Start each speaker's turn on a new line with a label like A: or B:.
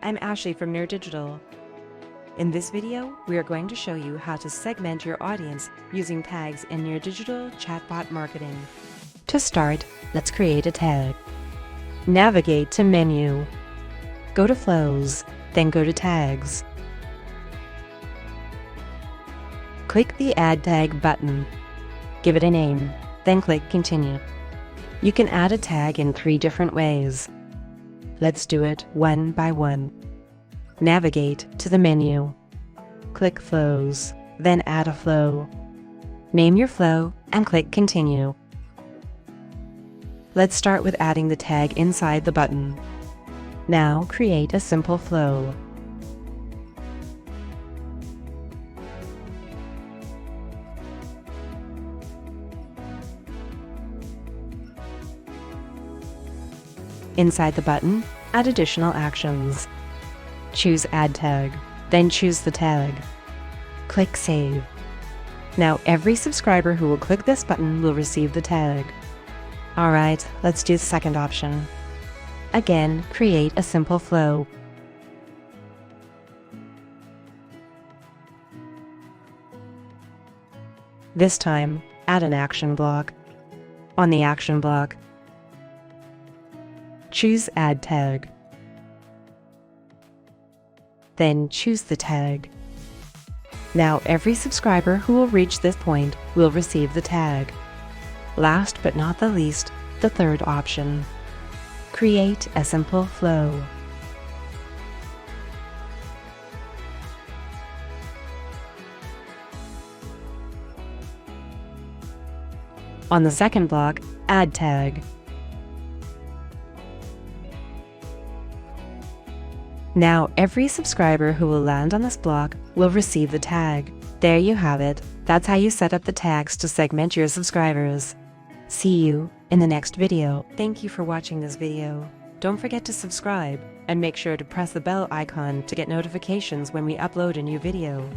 A: I'm Ashley from nerDigital. In this video, we are going to show you how to segment your audience using tags in nerDigital Chatbot Marketing. To start, let's create a tag. Navigate to Menu. Go to Flows, then go to Tags. Click the Add Tag button. Give it a name, then click Continue. You can add a tag in 3 different ways. Let's do it one by one. Navigate to the menu. Click Flows, then add a flow. Name your flow and click Continue. Let's start with adding the tag inside the button. Now create a simple flow. Inside the button, add additional actions. Choose Add Tag, then choose the tag. Click Save. Now every subscriber who will click this button will receive the tag. Alright, let's do the second option. Again, create a simple flow. This time, add an action block. On the action block, choose Add Tag. Then choose the tag. Now every subscriber who will reach this point will receive the tag. Last but not the least, the third option. Create a simple flow. On the second block, add tag. Now every subscriber who will land on this block will receive the tag. There you have it. That's how you set up the tags to segment your subscribers. See you in the next video. Thank you for watching this video. Don't forget to subscribe and make sure to press the bell icon to get notifications when we upload a new video.